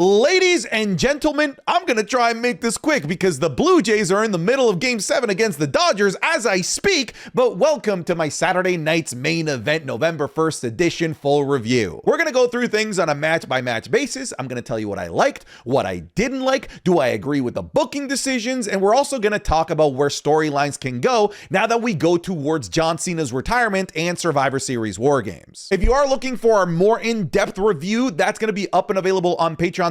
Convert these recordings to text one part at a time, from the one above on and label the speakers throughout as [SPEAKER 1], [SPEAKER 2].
[SPEAKER 1] Ladies and gentlemen, I'm going to try and make this quick because the Blue Jays are in the middle of Game 7 against the Dodgers as I speak, but welcome to my Saturday night's main event, November 1st edition full review. We're going to go through things on a match-by-match basis. I'm going to tell you what I liked, what I didn't like, do I agree with the booking decisions, and we're also going to talk about where storylines can go now that we go towards John Cena's retirement and Survivor Series War Games. If you are looking for a more in-depth review, that's going to be up and available on patreon.com/SantiZab.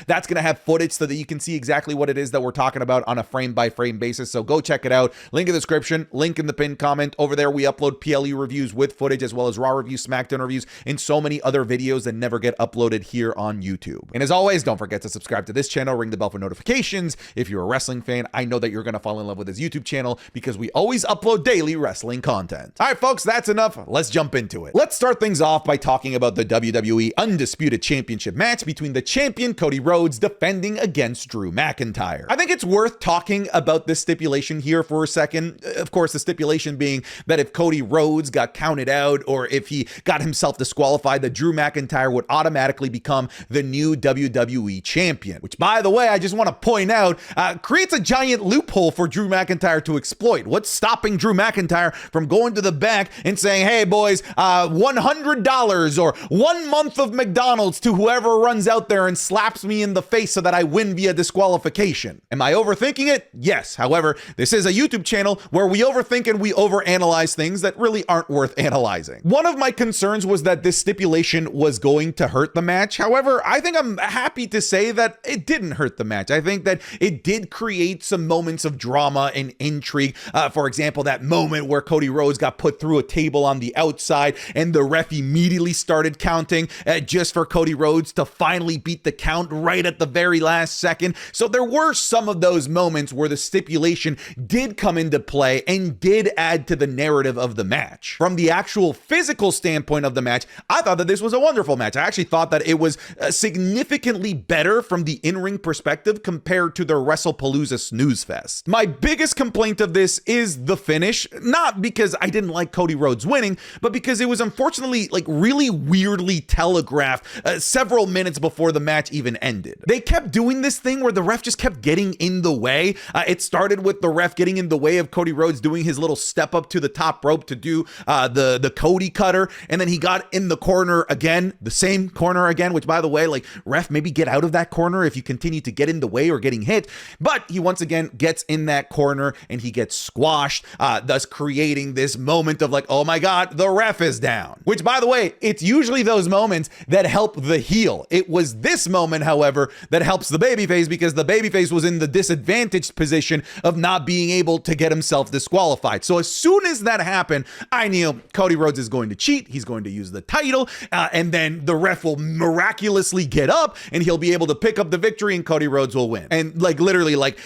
[SPEAKER 1] That's going to have footage so that you can see exactly what it is that we're talking about on a frame-by-frame basis, so go check it out. Link in the description, link in the pinned comment. Over there, we upload PLE reviews with footage as well as Raw reviews, SmackDown reviews, and so many other videos that never get uploaded here on YouTube. And as always, don't forget to subscribe to this channel, ring the bell for notifications. If you're a wrestling fan, I know that you're going to fall in love with this YouTube channel because we always upload daily wrestling content. All right, folks, that's enough. Let's jump into it. Let's start things off by talking about the WWE Undisputed Championship match between the champion Cody Rhodes defending against Drew McIntyre. I think it's worth talking about this stipulation here for a second. Of course, the stipulation being that if Cody Rhodes got counted out or if he got himself disqualified, that Drew McIntyre would automatically become the new WWE champion, which, by the way, I just want to point out, creates a giant loophole for Drew McIntyre to exploit. What's stopping Drew McIntyre from going to the back and saying, hey, boys, $100 or 1 month of McDonald's to whoever runs out there and slaps me in the face so that I win via disqualification? Am I overthinking it? Yes. However, this is a YouTube channel where we overthink and we overanalyze things that really aren't worth analyzing. One of my concerns was that this stipulation was going to hurt the match. However, I think I'm happy to say that it didn't hurt the match. I think that it did create some moments of drama and intrigue. For example, that moment where Cody Rhodes got put through a table on the outside and the ref immediately started counting just for Cody Rhodes to finally beat the count right at the very last second. So there were some of those moments where the stipulation did come into play and did add to the narrative of the match. From the actual physical standpoint of the match, I thought that this was a wonderful match. I actually thought that it was significantly better from the in-ring perspective compared to the WrestlePalooza snooze fest. My biggest complaint of this is the finish, not because I didn't like Cody Rhodes winning, but because it was unfortunately really weirdly telegraphed several minutes before the match even ended. They kept doing this thing where the ref just kept getting in the way. It started with the ref getting in the way of Cody Rhodes doing his little step up to the top rope to do the Cody cutter, and then he got in the corner again, the same corner again, which, by the way, ref, maybe get out of that corner if you continue to get in the way or getting hit. But he once again gets in that corner and he gets squashed, thus creating this moment of oh my God, the ref is down. Which, by the way, it's usually those moments that help the heel. It was this moment, however, that helps the babyface because the babyface was in the disadvantaged position of not being able to get himself disqualified. So as soon as that happened, I knew Cody Rhodes is going to cheat. He's going to use the title, and then the ref will miraculously get up and he'll be able to pick up the victory and Cody Rhodes will win. And literally like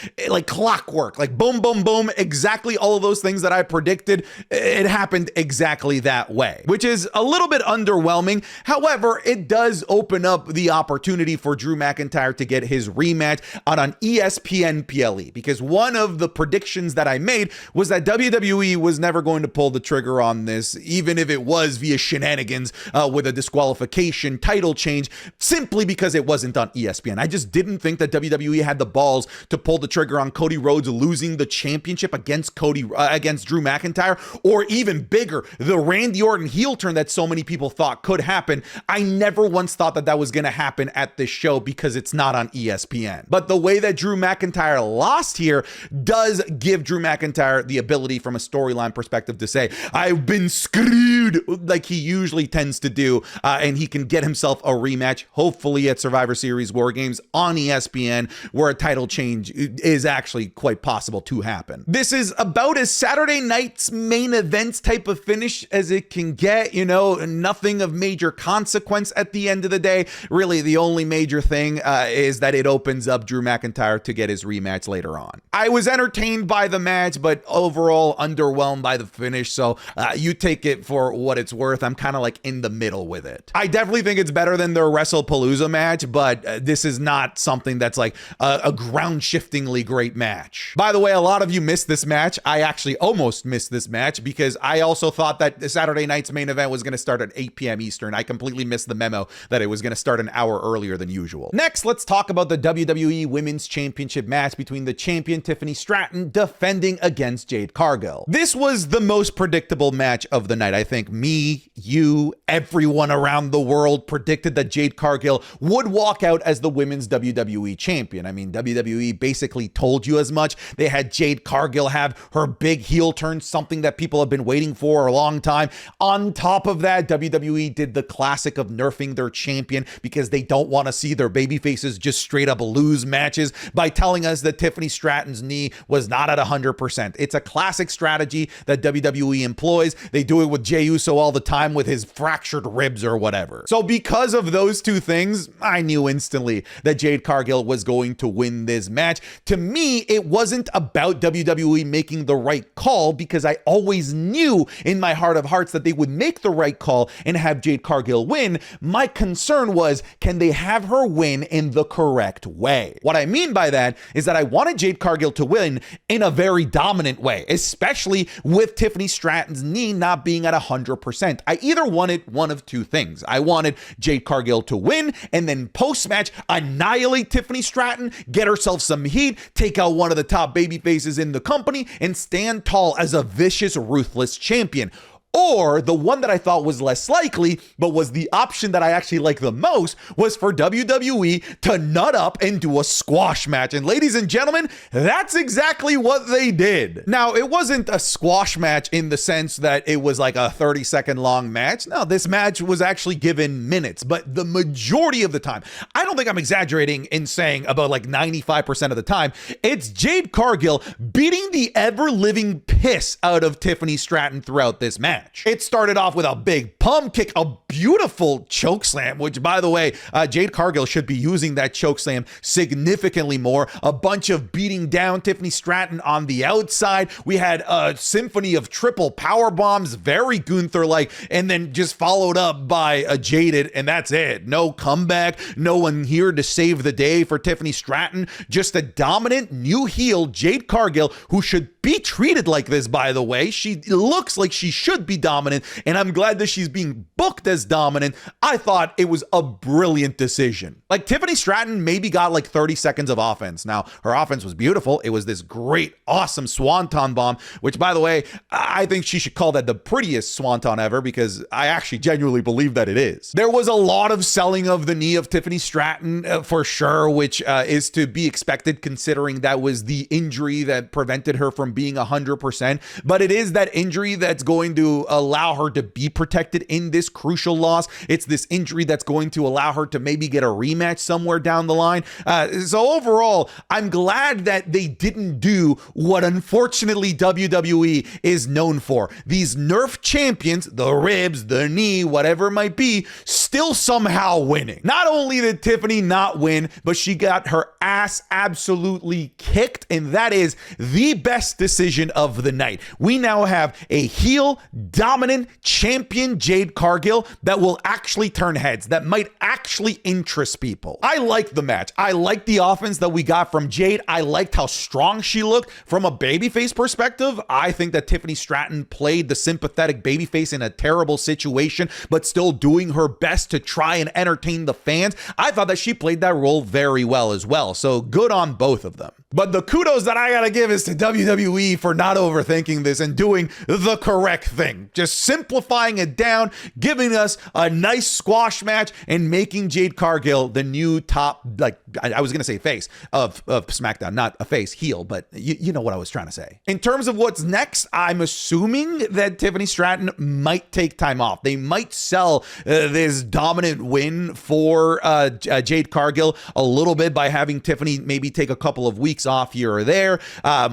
[SPEAKER 1] clockwork, boom, boom, boom, exactly all of those things that I predicted. It happened exactly that way, which is a little bit underwhelming. However, it does open up the opportunity for Drew McIntyre to get his rematch on ESPN PLE, because one of the predictions that I made was that WWE was never going to pull the trigger on this, even if it was via shenanigans with a disqualification title change, simply because it wasn't on ESPN. I just didn't think that WWE had the balls to pull the trigger on Cody Rhodes losing the championship against Drew McIntyre, or even bigger, the Randy Orton heel turn that so many people thought could happen. I never once thought that was going to happen at this show because it's not on ESPN. But the way that Drew McIntyre lost here does give Drew McIntyre the ability from a storyline perspective to say, I've been screwed, like he usually tends to do, and he can get himself a rematch, hopefully at Survivor Series War Games on ESPN, where a title change is actually quite possible to happen. This is about as Saturday night's main events type of finish as it can get, nothing of major consequence at the end of the day. Really, the only major thing is that it opens up Drew McIntyre to get his rematch later on. I was entertained by the match, but overall underwhelmed by the finish, so you take it for what it's worth. I'm kind of in the middle with it. I definitely think it's better than the WrestlePalooza match, but this is not something that's a ground-shiftingly great match. By the way, a lot of you missed this match. I actually almost missed this match because I also thought that the Saturday night's main event was going to start at 8 p.m. Eastern. I completely missed the memo that it was going to start start an hour earlier than usual. Next, let's talk about the WWE Women's Championship match between the champion Tiffany Stratton defending against Jade Cargill. This was the most predictable match of the night. I think me, you, everyone around the world predicted that Jade Cargill would walk out as the women's WWE champion. I mean, WWE basically told you as much. They had Jade Cargill have her big heel turn, something that people have been waiting for a long time. On top of that, WWE did the classic of nerfing their champion because they don't want to see their baby faces just straight up lose matches by telling us that Tiffany Stratton's knee was not at 100%. It's a classic strategy that WWE employs. They do it with Jey Uso all the time with his fractured ribs or whatever. So because of those two things, I knew instantly that Jade Cargill was going to win this match. To me, it wasn't about WWE making the right call because I always knew in my heart of hearts that they would make the right call and have Jade Cargill win. My concern was, can they have her win in the correct way? What I mean by that is that I wanted Jade Cargill to win in a very dominant way, especially with Tiffany Stratton's knee not being at 100%. I either wanted one of two things. I wanted Jade Cargill to win and then post-match annihilate Tiffany Stratton, get herself some heat, take out one of the top baby faces in the company, and stand tall as a vicious, ruthless champion. Or the one that I thought was less likely, but was the option that I actually like the most, was for WWE to nut up and do a squash match. And ladies and gentlemen, that's exactly what they did. Now, it wasn't a squash match in the sense that it was like a 30-second long match. No, this match was actually given minutes, but the majority of the time, I don't think I'm exaggerating in saying about like 95% of the time, it's Jade Cargill beating the ever-living piss out of Tiffany Stratton throughout this match. It started off with a big pump kick, a beautiful choke slam, which by the way, Jade Cargill should be using that choke slam significantly more. A bunch of beating down Tiffany Stratton on the outside. We had a symphony of triple power bombs, very Gunther-like, and then just followed up by a Jaded, and that's it. No comeback, no one here to save the day for Tiffany Stratton. Just a dominant new heel, Jade Cargill, who should be treated like this, by the way. She looks like she should be dominant, and I'm glad that she's being booked as dominant. I thought it was a brilliant decision. Like, Tiffany Stratton maybe got like 30 seconds of offense. Now, her offense was beautiful. It was this great, awesome swanton bomb, which, by the way, I think she should call that the prettiest swanton ever because I actually genuinely believe that it is. There was a lot of selling of the knee of Tiffany Stratton for sure, which is to be expected considering that was the injury that prevented her from being 100%. But it is that injury that's going to allow her to be protected in this crucial loss. It's this injury that's going to allow her to maybe get a rematch somewhere down the line. So overall, I'm glad that they didn't do what unfortunately WWE is known for. These nerf champions, the ribs, the knee, whatever it might be, still somehow winning. Not only did Tiffany not win, but she got her ass absolutely kicked, and that is the best decision of the night. We now have a heel dominant champion Jade Cargill that will actually turn heads, that might actually interest people. I liked the match. I liked the offense that we got from Jade. I liked how strong she looked from a babyface perspective. I think that Tiffany Stratton played the sympathetic babyface in a terrible situation, but still doing her best to try and entertain the fans. I thought that she played that role very well as well. So good on both of them. But the kudos that I gotta give is to WWE for not overthinking this and doing the correct thing. Just simplifying it down, giving us a nice squash match, and making Jade Cargill the new top, like, I was gonna say face of SmackDown, not a face, heel, but you know what I was trying to say. In terms of what's next, I'm assuming that Tiffany Stratton might take time off. They might sell this dominant win for Jade Cargill a little bit by having Tiffany maybe take a couple of weeks off here or there.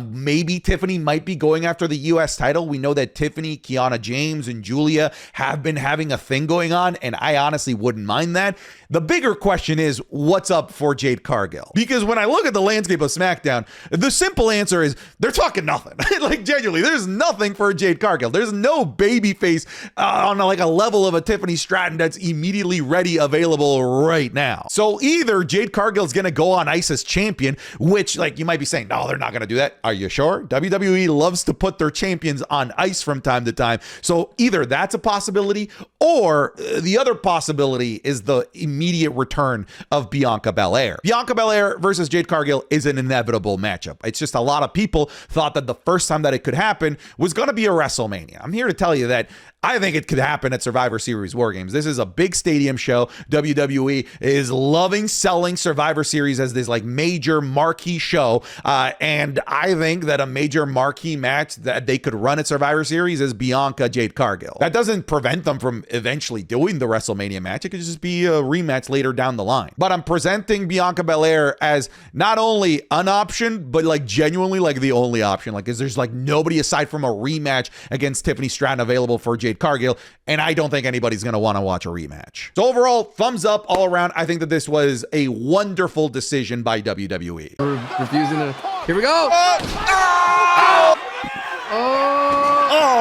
[SPEAKER 1] Maybe Tiffany might be going after the US title. We know that Tiffany, Kiana James, and Julia have been having a thing going on, and I honestly wouldn't mind that. The bigger question is, what's up for Jade Cargill? Because when I look at the landscape of SmackDown, the simple answer is they're talking nothing. Like, genuinely, there's nothing for Jade Cargill. There's no babyface on like a level of a Tiffany Stratton that's immediately ready, available right now. So either Jade Cargill's gonna go on ice as champion, which, like, you might be saying, no, they're not going to do that. Are you sure? WWE loves to put their champions on ice from time to time. So either that's a possibility, or the other possibility is the immediate return of Bianca Belair. Bianca Belair versus Jade Cargill is an inevitable matchup. It's just a lot of people thought that the first time that it could happen was going to be a WrestleMania. I'm here to tell you that I think it could happen at Survivor Series War Games. This is a big stadium show. WWE is loving selling Survivor Series as this like major marquee show. And I think that a major marquee match that they could run at Survivor Series is Bianca Jade Cargill. That doesn't prevent them from eventually doing the WrestleMania match. It could just be a rematch later down the line. But I'm presenting Bianca Belair as not only an option, but like genuinely like the only option. Like, is there's like nobody aside from a rematch against Tiffany Stratton available for Jade Cargill, and I don't think anybody's going to want to watch a rematch. So overall, thumbs up all around. I think that this was a wonderful decision by WWE.
[SPEAKER 2] We're refusing to. Here we go.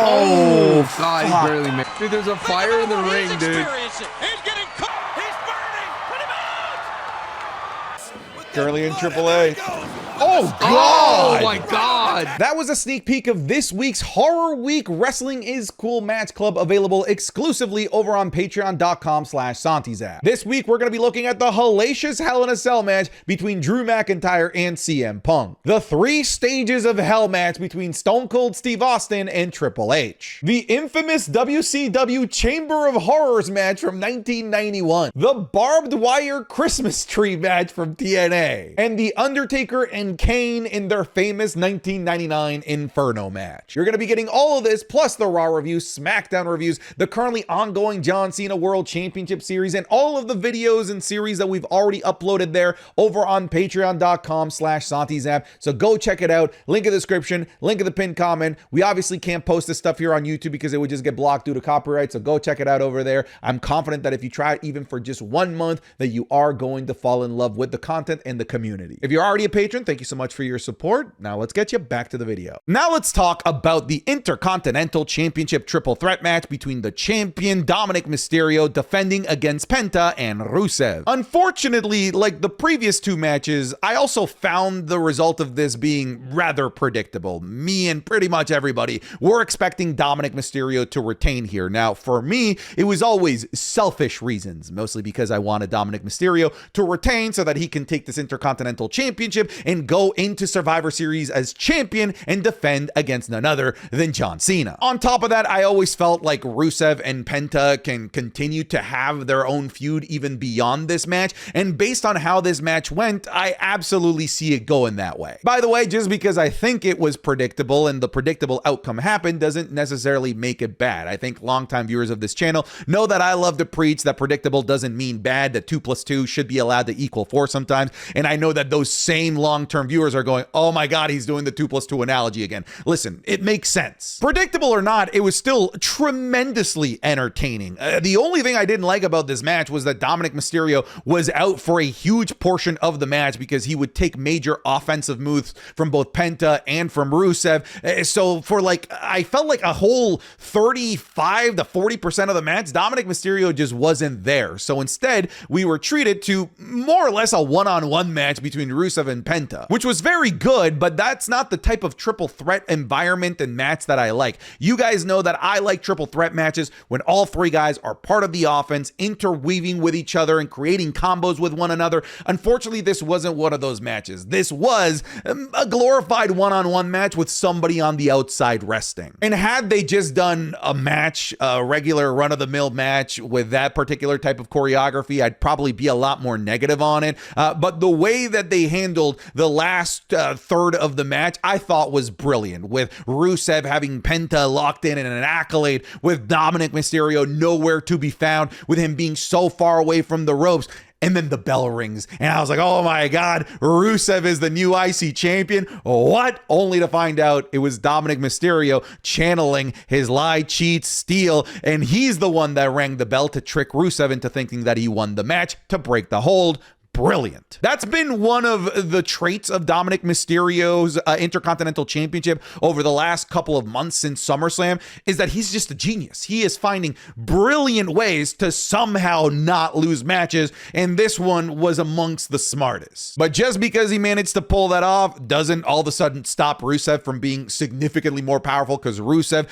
[SPEAKER 2] Oh, God, he barely made. Dude, there's a fire in the ring, dude.
[SPEAKER 3] He's getting caught. He's burning.
[SPEAKER 1] Currently in AAA. Oh, God.
[SPEAKER 2] Oh, my God.
[SPEAKER 1] That was a sneak peek of this week's Horror Week Wrestling is Cool Match Club, available exclusively over on patreon.com/SantiZap. This week, we're going to be looking at the hellacious Hell in a Cell match between Drew McIntyre and CM Punk. The 3 stages of Hell match between Stone Cold Steve Austin and Triple H. The infamous WCW Chamber of Horrors match from 1991. The barbed wire Christmas tree match from TNA. And The Undertaker and Kane in their famous 1999 Inferno match. You're going to be getting all of this, plus the Raw reviews, SmackDown reviews, the currently ongoing John Cena World Championship Series, and all of the videos and series that we've already uploaded there over on patreon.com/SantiZap. So go check it out. Link in the description, link in the pinned comment. We obviously can't post this stuff here on YouTube because it would just get blocked due to copyright. So go check it out over there. I'm confident that if you try it even for just 1 month, that you are going to fall in love with the content and the community. If you're already a patron, thank you so much for your support. Now let's get you back to the video. Now let's talk about the Intercontinental Championship triple threat match between the champion Dominic Mysterio defending against Penta and Rusev. Unfortunately, like the previous 2 matches, I also found the result of this being rather predictable. Me and pretty much everybody were expecting Dominic Mysterio to retain here. Now, for me, it was always selfish reasons, mostly because I wanted Dominic Mysterio to retain so that he can take this Intercontinental Championship and go into Survivor Series as champion and defend against none other than John Cena. On top of that, I always felt like Rusev and Penta can continue to have their own feud even beyond this match, and based on how this match went, I absolutely see it going that way. By the way, just because I think it was predictable and the predictable outcome happened doesn't necessarily make it bad. I think longtime viewers of this channel know that I love to preach that predictable doesn't mean bad, that 2 + 2 should be allowed to equal 4 sometimes, and I know that those same long-term viewers are going, oh my God, he's doing the 2 + 2 analogy again. Listen, it makes sense. Predictable or not, it was still tremendously entertaining. The only thing I didn't like about this match was that Dominic Mysterio was out for a huge portion of the match because he would take major offensive moves from both Penta and from Rusev. So for like, I felt like a whole 35 to 40% of the match, Dominic Mysterio just wasn't there. So instead, we were treated to more or less a one-on-one match between Rusev and Penta, which was very good, but that's not the type of triple threat environment and match that I like. You guys know that I like triple threat matches when all 3 guys are part of the offense, interweaving with each other and creating combos with one another. Unfortunately, this wasn't one of those matches. This was a glorified one-on-one match with somebody on the outside resting. And had they just done a match, a regular run-of-the-mill match with that particular type of choreography, I'd probably be a lot more negative on it. But the way that they handled the last third of the match, I thought was brilliant, with Rusev having Penta locked in an accolade, with Dominic Mysterio nowhere to be found, with him being so far away from the ropes. And then the bell rings, and I was like, oh my God, Rusev is the new IC champion. What? Only to find out it was Dominic Mysterio channeling his lie, cheat, steal, and he's the one that rang the bell to trick Rusev into thinking that he won the match to break the hold. brilliant. That's been one of the traits of Dominic Mysterio's Intercontinental Championship over the last couple of months since SummerSlam, is that he's just a genius. He is finding brilliant ways to somehow not lose matches, and this one was amongst the smartest. But just because he managed to pull that off doesn't all of a sudden stop Rusev from being significantly more powerful, because Rusev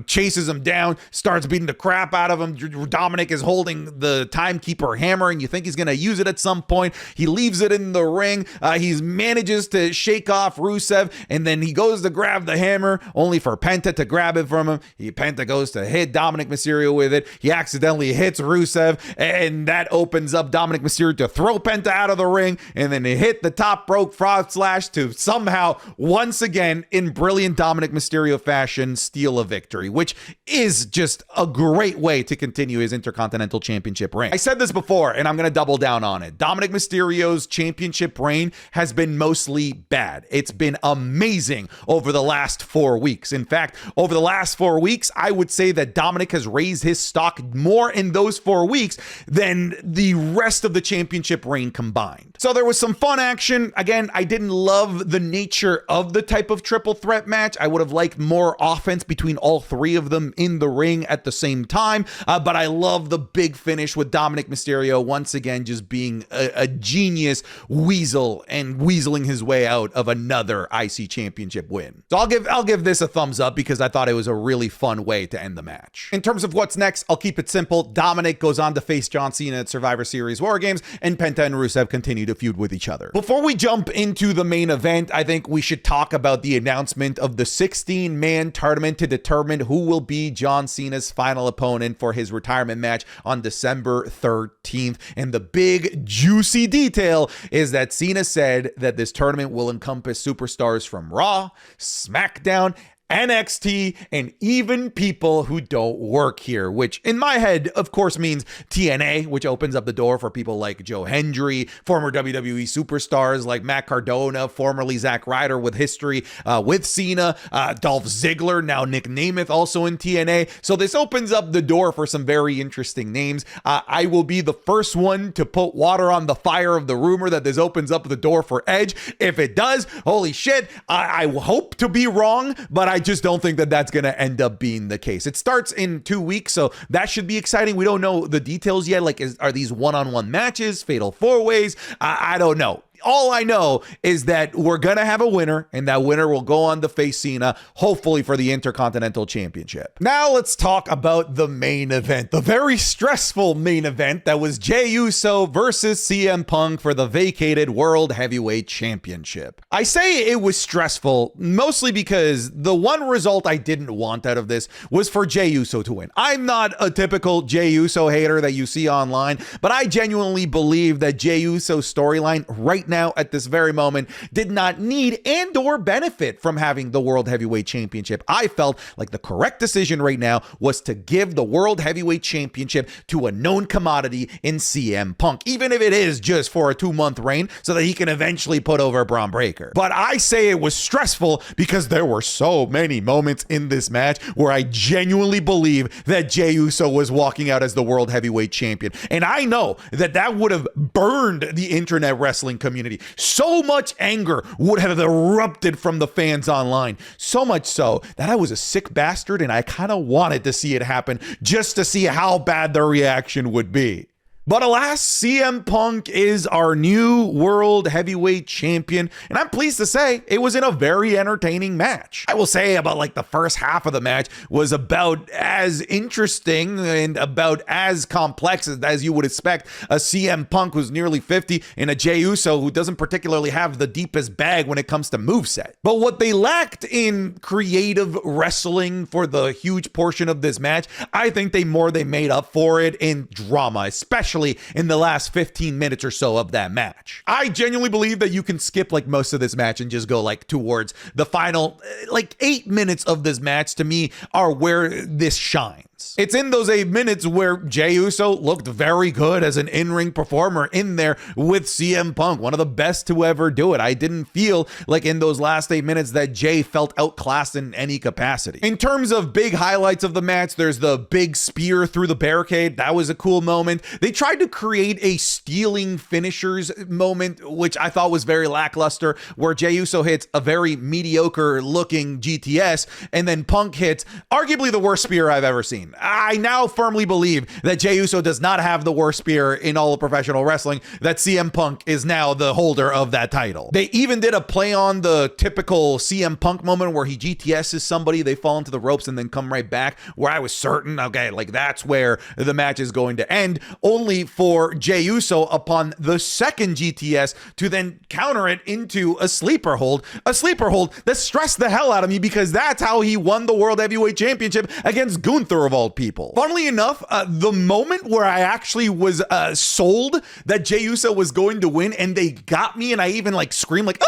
[SPEAKER 1] chases him down, starts beating the crap out of him. Dominic is holding the timekeeper hammer, and you think he's going to use it at some point. He leaves it in the ring. He manages to shake off Rusev, and then he goes to grab the hammer, only for Penta to grab it from him. Penta goes to hit Dominic Mysterio with it. He accidentally hits Rusev, and that opens up Dominic Mysterio to throw Penta out of the ring, and then he hit the top rope frog slash to somehow, once again, in brilliant Dominic Mysterio fashion, steal a victory, which is just a great way to continue his Intercontinental Championship reign. I said this before, and I'm going to double down on it. Dominic Mysterio's championship reign has been mostly bad. It's been amazing over the last 4 weeks. In fact, over the last 4 weeks, I would say that Dominic has raised his stock more in those 4 weeks than the rest of the championship reign combined. So there was some fun action. Again, I didn't love the nature of the type of triple threat match. I would have liked more offense between all three of them in the ring at the same time. But I love the big finish with Dominic Mysterio once again just being a genius weasel and weaseling his way out of another IC championship win. So I'll give this a thumbs up because I thought it was a really fun way to end the match. In terms of what's next, I'll keep it simple. Dominic goes on to face John Cena at Survivor Series War Games, and Penta and Rusev continue to feud with each other. Before we jump into the main event, I think we should talk about the announcement of the 16-man tournament to determine who will be John Cena's final opponent for his retirement match on December 13th. And the big juicy detail is that Cena said that this tournament will encompass superstars from Raw, SmackDown, NXT, and even people who don't work here, which in my head, of course, means TNA, which opens up the door for people like Joe Hendry, former WWE superstars like Matt Cardona, formerly Zack Ryder with history with Cena, Dolph Ziggler, now Nick Nemeth, also in TNA. So this opens up the door for some very interesting names. I will be the first one to put water on the fire of the rumor that this opens up the door for Edge. If it does, holy shit, I hope to be wrong, but I just don't think that that's going to end up being the case. It starts in 2 weeks, so that should be exciting. We don't know the details yet. Like, are these one-on-one matches, fatal four-ways? I don't know. All I know is that we're going to have a winner, and that winner will go on to face Cena, hopefully for the Intercontinental Championship. Now let's talk about the main event, the very stressful main event that was Jey Uso versus CM Punk for the vacated World Heavyweight Championship. I say it was stressful mostly because the one result I didn't want out of this was for Jey Uso to win. I'm not a typical Jey Uso hater that you see online, but I genuinely believe that Jey Uso's storyline right now at this very moment did not need and or benefit from having the World Heavyweight Championship. I felt like the correct decision right now was to give the World Heavyweight Championship to a known commodity in CM Punk, even if it is just for a 2-month reign so that he can eventually put over Braun Breaker. But I say it was stressful because there were so many moments in this match where I genuinely believe that Jey Uso was walking out as the World Heavyweight Champion. And I know that that would have burned the internet wrestling community. So much anger would have erupted from the fans online. So much so that I was a sick bastard and I kind of wanted to see it happen just to see how bad the reaction would be. But alas, CM Punk is our new World Heavyweight Champion, and I'm pleased to say it was in a very entertaining match. I will say about like the first half of the match was about as interesting and about as complex as you would expect a CM Punk who's nearly 50 and a Jey Uso who doesn't particularly have the deepest bag when it comes to moveset. But what they lacked in creative wrestling for the huge portion of this match, I think they made up for it in drama, especially in the last 15 minutes or so of that match. I genuinely believe that you can skip like most of this match and just go like towards the final like 8 minutes of this match. To me are where this shines. It's in those 8 minutes where Jey Uso looked very good as an in-ring performer in there with CM Punk, one of the best to ever do it. I didn't feel like in those last 8 minutes that Jey felt outclassed in any capacity. In terms of big highlights of the match, there's the big spear through the barricade. That was a cool moment. They tried tried to create a stealing finishers moment, which I thought was very lackluster, where Jey Uso hits a very mediocre looking GTS, and then Punk hits arguably the worst spear I've ever seen. I now firmly believe that Jey Uso does not have the worst spear in all of professional wrestling, that CM Punk is now the holder of that title. They even did a play on the typical CM Punk moment where he GTS's somebody, they fall into the ropes and then come right back, where I was certain, okay, like that's where the match is going to end, only for Jey Uso upon the second GTS to then counter it into a sleeper hold that stressed the hell out of me, because that's how he won the World Heavyweight Championship against Gunther of all people. Funnily enough, the moment where I actually was sold that Jey Uso was going to win and they got me and I even like screamed like,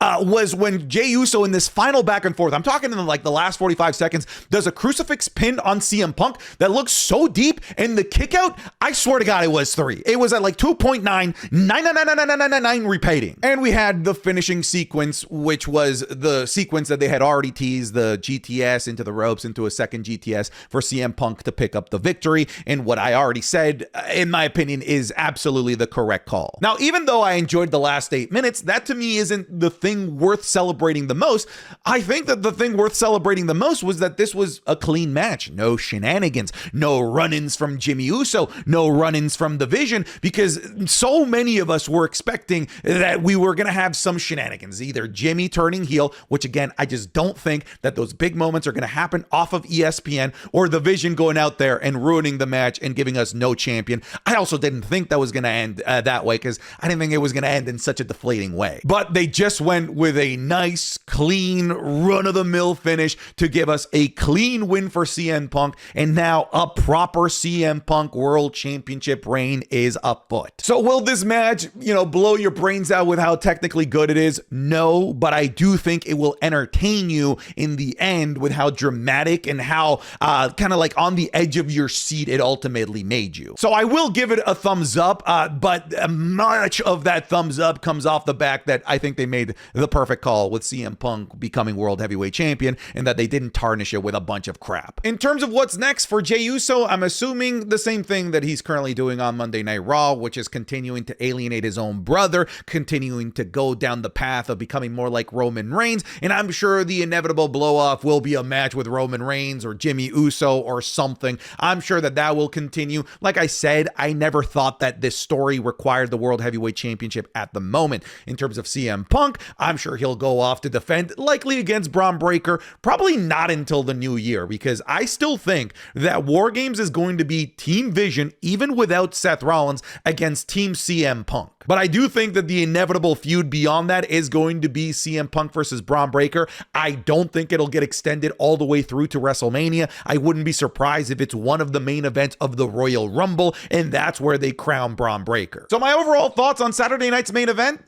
[SPEAKER 1] was when Jey Uso in this final back and forth, I'm talking in like the last 45 seconds, does a crucifix pin on CM Punk that looks so deep, and the kick out, I swear to God, it was 3. It was at like 2.9999999 repeating. And we had the finishing sequence, which was the sequence that they had already teased, the GTS into the ropes, into a second GTS for CM Punk to pick up the victory. And what I already said, in my opinion, is absolutely the correct call. Now, even though I enjoyed the last 8 minutes, that to me isn't the thing worth celebrating the most. I think that the thing worth celebrating the most was that this was a clean match. No shenanigans, no run-ins from Jimmy Uso, no run-ins from the Vision, because so many of us were expecting that we were going to have some shenanigans, either Jimmy turning heel, which again, I just don't think that those big moments are going to happen off of ESPN, or the Vision going out there and ruining the match and giving us no champion. I also didn't think that was going to end that way, because I didn't think it was going to end in such a deflating way. But they just went with a nice, clean, run-of-the-mill finish to give us a clean win for CM Punk, and now a proper CM Punk World Championship reign is afoot. So will this match, blow your brains out with how technically good it is? No, but I do think it will entertain you in the end with how dramatic and how kind of like on the edge of your seat it ultimately made you. So I will give it a thumbs up, but much of that thumbs up comes off the back that I think they made the perfect call with CM Punk becoming World Heavyweight Champion, and that they didn't tarnish it with a bunch of crap. In terms of what's next for Jey Uso, I'm assuming the same thing that he's currently doing on Monday Night Raw, which is continuing to alienate his own brother, continuing to go down the path of becoming more like Roman Reigns, and I'm sure the inevitable blow-off will be a match with Roman Reigns or Jimmy Uso or something. I'm sure that will continue. Like I said, I never thought that this story required the World Heavyweight Championship at the moment. In terms of CM Punk, I'm sure he'll go off to defend, likely against Braun Breaker, probably not until the new year, because I still think that War Games is going to be Team Vision, even without Seth Rollins, against Team CM Punk. But I do think that the inevitable feud beyond that is going to be CM Punk versus Braun Breaker. I don't think it'll get extended all the way through to WrestleMania. I wouldn't be surprised if it's one of the main events of the Royal Rumble, and that's where they crown Braun Breaker. So my overall thoughts on Saturday night's main event,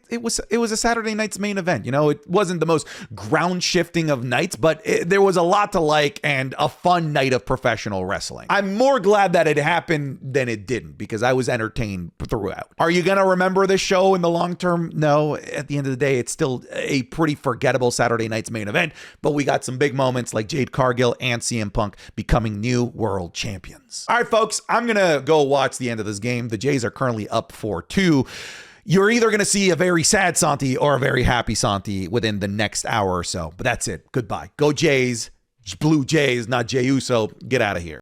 [SPEAKER 1] it was a Saturday night's main event. It wasn't the most ground shifting of nights, but there was a lot to like and a fun night of professional wrestling. I'm more glad that it happened than it didn't, because I was entertained throughout. Are you gonna remember this show in the long term? No. At the end of the day, it's still a pretty forgettable Saturday night's main event, but we got some big moments like Jade Cargill and CM Punk becoming new world champions. All right, folks, I'm gonna go watch the end of this game. The Jays are currently up 4-2. You're either going to see a very sad Santi or a very happy Santi within the next hour or so. But that's it. Goodbye. Go Jays. Blue Jays, not Jey Uso. Get out of here.